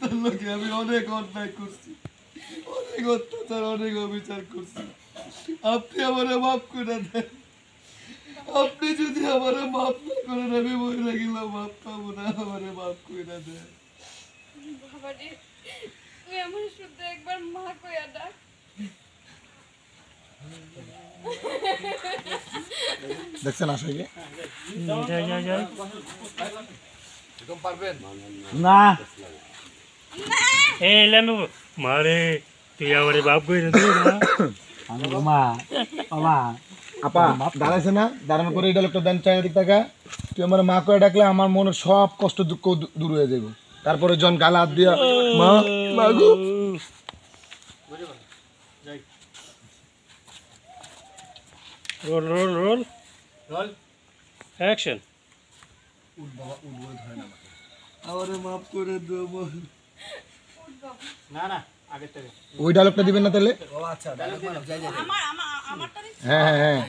আপনার লোকে আমি অনেক অন্যায় করছি, অনেক অত্যাচার, অনেক অবিচার করছি। আপনি আমারে মাফ করে দেন। আপনি যদি আমারে মাফ না করেন আমি মরে গেলাম, মাফ পাবো না। আমারে মাফ করে দেন। বাবা রে, তুই আমার শুধু একবার মা কইয়া ডাক। দেখছেন আশাকে পারবেন না এই লেনু মারে তুই আমারে বাপ কইরা দে না আমি মা বাবা আপা দাঁড়াইছে না, দাঁড়ানোর পরে এই ডায়লগটা দেন চারিদিক টাকা, তুই আমার মা করে ডাকলে আমার মনের সব কষ্ট দুঃখ দূর হয়ে যাবে। তারপরে জন গালা হাত দিয়া মা মাগো roll roll roll roll action আমারে মাফ করে দেব। না না আগে থেকে ওই ডায়লগটা দিবেন না তাহলে? হ্যাঁ হ্যাঁ হ্যাঁ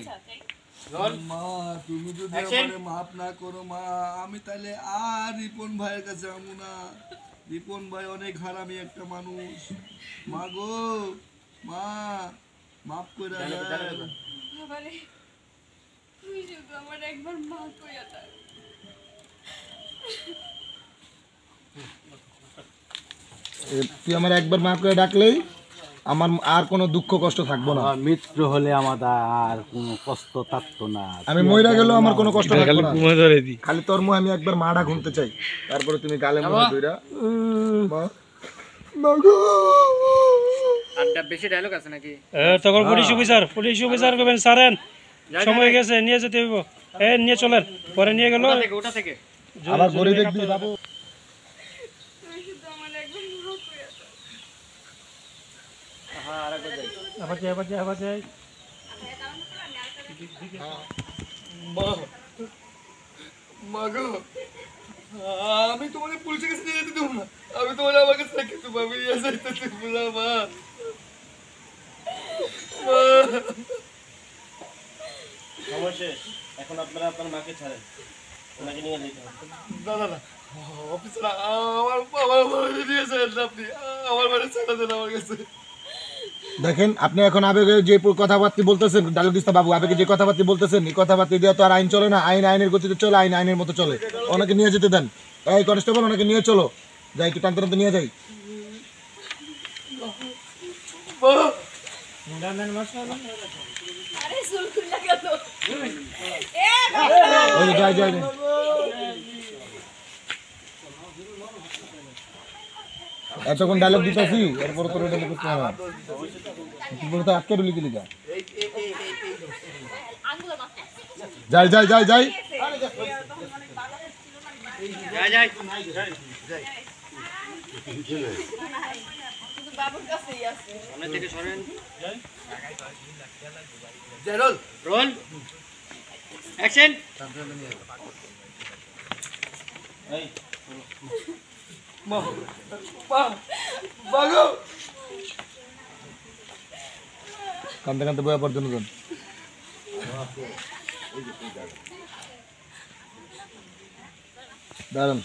মা তুমি যদি আমারে মাফ না করো মা, আমি তাহলে আর রিপন ভাইয়ের কাছে যাবো না। রিপন ভাই অনেক হারামি একটা মানুষ। মা গো মা, মাফ করে দেন। বাবা রে, তুই শুধু আমার একবার মা কইয়া ডাক। তুই আমার একবার মা করে ডাকলেই আমার আর কোনো দুঃখ কষ্ট থাকবো না। আমার মৃত্যু হলে আমার আর কোনো কষ্ট থাকতো না। আমি মইরা গেলেও আমার কোনো কষ্ট থাকবে না। ঘুমা ধরে দি খালি তোর মুখে আমি একবার মাডা ঘুমতে চাই, তারপরে তুমি গালে মুখে ধইরা মা মাগো। আড্ডা বেশি ডায়লগ আছে নাকি? তখন পুলিশ অফিসার করবেন সারেন, সময় গেছে নিয়ে যেতে হইব। নিয়ে চলেন, পরে নিয়ে গেল ওটা থেকে আবার গড়ি দেখবি বাবু। তুই শুধু আমার একবার মা কইয়া ডাক। আবার যাই মা, মা গো, আমি তোমাকে পুলিশের কাছে নিয়ে যেতে দেবো না। আমি তোমার আমার কাছে রেখে দেবো, আমি নিয়ে যেতে দেবো না মা। অবশ্যই এখন আপনারা আপনার মাকে ছাড়েন, ওনাকে নিয়ে যেতে হবে। না না না অফিসার, আমার আমার বাড়ি নিয়ে যান আপনি, আমার বাড়ি ছেড়ে দেন আমার কাছে। দেখেন আপনি এখন আবেগে যে কথাবার্তা বলতেছেন ডায়লগ দিস্তা বাবু, আবেগে যে কথাবার্তা বলতেছেন এই কথাবার্তা দিয়ে তো আর আইন চলে না। আইন আইনের গতিতে চলে, আইন আইনের মতো চলে। ওনাকে নিয়ে যেতে দেন। এই কনস্টেবল ওনাকে নিয়ে চলো, যাই একটু টানতে টানতে নিয়ে যাই। আরে চুল খুলে গেল। ওই যাই যাই যাই। এতক্ষণ ডায়লগ দিতেছি, এরপর তোর ডায়লগ করতে হবে। তুই বলতে আজকে রুলি গেলি যা। যাই যাই যাই যাই। বাবুর কাছেই আছে। সামনে থেকে সরেন। জেরল রোল অ্যাকশন। মা, মা, মা গো। কান্দতে কান্দতে বয়া পর্যন্ত যান। দাঁড়ান।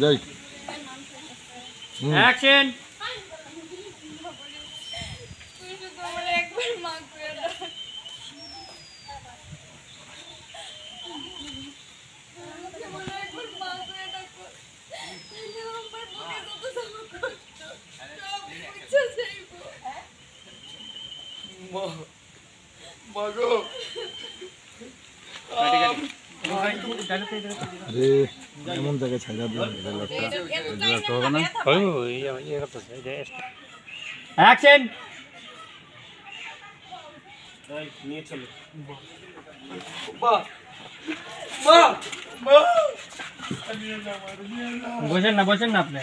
যাই। অ্যাকশন। তুই শুধু আমার একবার মা কইয়া ডাক। আমার একবার মা কইয়া ডাকো। তাহলে আমার বুকে যত জ্বালা কষ্ট সব মুছে যাইবো। মা, মা গো। আরে এমন জায়গায় ছাইড়া দিন ডায়লগটা হবে না। অ্যাকশন। নিয়ে চলো। মা, মা, মা। বসেন না আপনি।